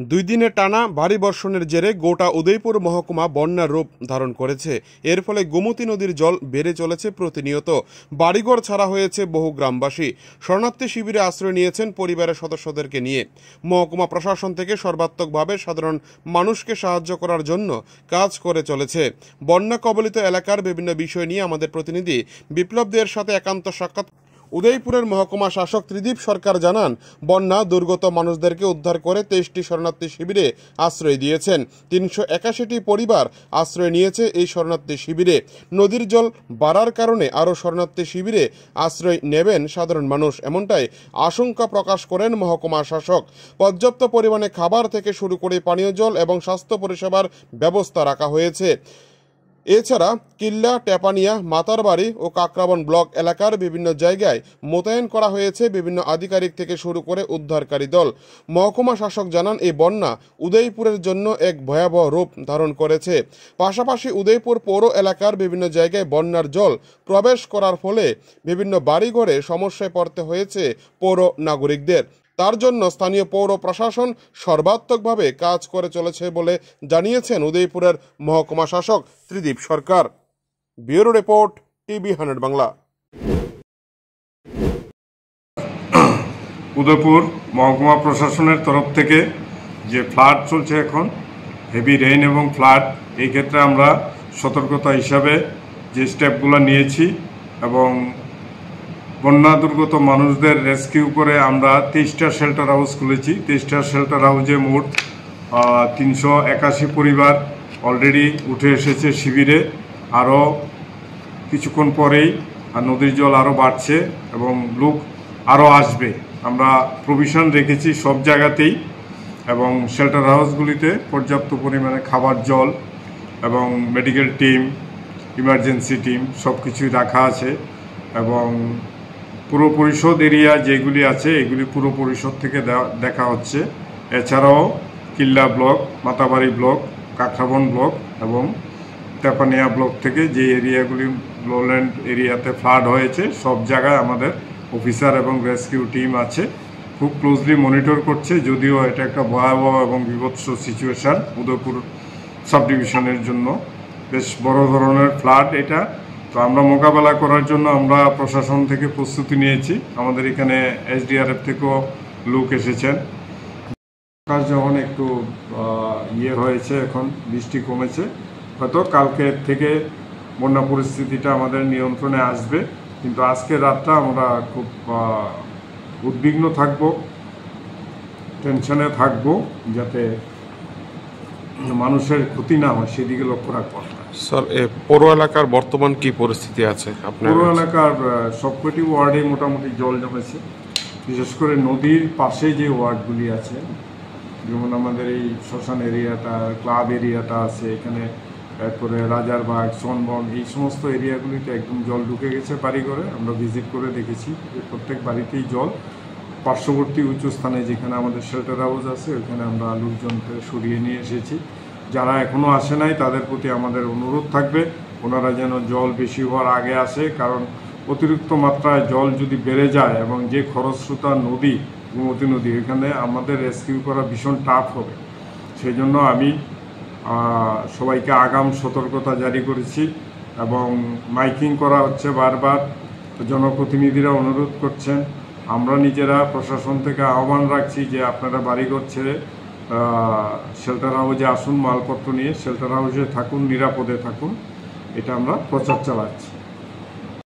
দুই দিনে টানা ভারী বর্ষণের জেরে গোটা উদয়পুর মহকুমা বন্যার রূপ ধারণ করেছে। এর ফলে গোমতী নদীর জল বেড়ে চলেছে প্রতিনিয়ত। বাড়িঘর ছাড়া হয়েছে বহু গ্রামবাসী। শরণার্থী শিবিরে আশ্রয় নিয়েছেন পরিবারের সদস্যদেরকে নিয়ে। মহকুমা প্রশাসন থেকে সর্বাত্মকভাবে সাধারণ মানুষকে সাহায্য করার জন্য কাজ করে চলেছে। বন্যা কবলিত এলাকার বিভিন্ন বিষয় নিয়ে আমাদের প্রতিনিধি বিপ্লব দের সাথে একান্ত সাক্ষাৎ। উদয়পুরের মহকুমা শাসক ত্রিদীপ সরকার জানান, বন্যা দুর্গত মানুষদেরকে উদ্ধার করে 23টি শরণার্থী শিবিরে আশ্রয় দিয়েছেন। 381টি পরিবার আশ্রয় নিয়েছে এই শরণার্থী শিবিরে। নদীর জল বাড়ার কারণে আরও শরণার্থী শিবিরে আশ্রয় নেবেন সাধারণ মানুষ, এমনটাই আশঙ্কা প্রকাশ করেন মহকুমা শাসক। পর্যাপ্ত পরিমাণে খাবার থেকে শুরু করে পানীয় জল এবং স্বাস্থ্য পরিষেবার ব্যবস্থা রাখা হয়েছে। এছাড়া কিল্লা, টেপানিয়া, মাতারবাড়ি ও কাকরাবন ব্লক এলাকার বিভিন্ন জায়গায় মোতায়েন করা হয়েছে বিভিন্ন আধিকারিক থেকে শুরু করে উদ্ধারকারী দল। মহকুমা শাসক জানান, এই বন্যা উদয়পুরের জন্য এক ভয়াবহ রূপ ধারণ করেছে। পাশাপাশি উদয়পুর পৌর এলাকার বিভিন্ন জায়গায় বন্যার জল প্রবেশ করার ফলে বিভিন্ন বাড়িঘরে সমস্যায় পড়তে হয়েছে পৌর নাগরিকদের। তার জন্য স্থানীয় পৌর প্রশাসন সর্বাত্মকভাবে কাজ করে চলেছে বলে জানিয়েছেন উদয়পুরের মহকুমা শাসক ত্রিদীপ সরকার। ব্যুরো রিপোর্ট, টিভি100 বাংলা। উদয়পুর মহকুমা প্রশাসনের তরফ থেকে যে ফ্লাড চলছে এখন, হেভি রেইন এবং ফ্লাড, এই ক্ষেত্রে আমরা সতর্কতা হিসাবে যে স্টেপগুলো নিয়েছি এবং বন্যা দুর্গত মানুষদের রেস্কিউ করে আমরা 23টা শেল্টার হাউস খুলেছি। 23টা শেল্টার হাউসে মোট 381 পরিবার অলরেডি উঠে এসেছে শিবিরে। আরও কিছুক্ষণ পরেই নদীর জল আরও বাড়ছে এবং লোক আরও আসবে। আমরা প্রভিশন রেখেছি সব জায়গাতেই এবং শেল্টার হাউসগুলিতে পর্যাপ্ত পরিমাণে খাবার, জল এবং মেডিকেল টিম, ইমার্জেন্সি টিম সব কিছুই রাখা আছে। এবং পুরো পরিষদ এরিয়া যেগুলি আছে এগুলি পুরো পরিষদ থেকে দেখা হচ্ছে। এছাড়াও Killa block, Matabari block, Kakraban block এবং তেপানিয়া ব্লক থেকে যে এরিয়াগুলি লোল্যান্ড এরিয়াতে ফ্লাড হয়েছে সব জায়গায় আমাদের অফিসার এবং রেস্কিউ টিম আছে, খুব ক্লোজলি মনিটর করছে। যদিও এটা একটা ভয়াবহ এবং বিভৎস সিচুয়েশান উদয়পুর সাব ডিভিশনের জন্য, বেশ বড় ধরনের ফ্লাড এটা। তো আমরা মোকাবেলা করার জন্য আমরা প্রশাসন থেকে প্রস্তুতি নিয়েছি। আমাদের এখানে SDRF থেকেও লোক এসেছেন। আকাশ যখন একটু হয়েছে, এখন বৃষ্টি কমেছে, হয়তো কালকে থেকে বন্যা পরিস্থিতিটা আমাদের নিয়ন্ত্রণে আসবে। কিন্তু আজকের রাতটা আমরা খুব উদ্বিগ্ন থাকবো, টেনশনে থাকবো, যাতে মানুষের ক্ষতি না হয় সেদিকে লক্ষ্য রাখবো। স্যার, পৌর এলাকার বর্তমান কি পরিস্থিতি আছে? পৌর এলাকার সবকটি ওয়ার্ডে মোটামুটি জল জমেছে। বিশেষ করে নদীর পাশে যে ওয়ার্ডগুলি আছে, যেমন আমাদের এই শ্মশান এরিয়াটা, ক্লাব এরিয়াটা আছে এখানে, তারপরে রাজারবাগ, সনবন, এই সমস্ত এরিয়াগুলিতে একদম জল ঢুকে গেছে বাড়িঘরে। আমরা ভিজিট করে দেখেছি যে প্রত্যেক বাড়িতেই জল। পার্শ্ববর্তী উঁচু স্থানে যেখানে আমাদের শেল্টার হাউস আছে ওইখানে আমরা লোকজনকে সরিয়ে নিয়ে এসেছি। যারা এখনও আসে নাই তাদের প্রতি আমাদের অনুরোধ থাকবে ওনারা যেন জল বেশি হওয়ার আগে আসে, কারণ অতিরিক্ত মাত্রায় জল যদি বেড়ে যায় এবং যে খরস্রোতা নদী গোমতী নদী, এখানে আমাদের রেস্কিউ করা ভীষণ টাফ হবে। সেই জন্য আমি সবাইকে আগাম সতর্কতা জারি করেছি এবং মাইকিং করা হচ্ছে বারবার। জনপ্রতিনিধিরা অনুরোধ করছেন, আমরা নিজেরা প্রশাসন থেকে আহ্বান রাখছি যে আপনারা বাড়িঘর ছেড়ে শেল্টার হাউসে আসুন, মালপত্র নিয়ে শেল্টার হাউসে থাকুন, নিরাপদে থাকুন। এটা আমরা প্রচার চালাচ্ছি।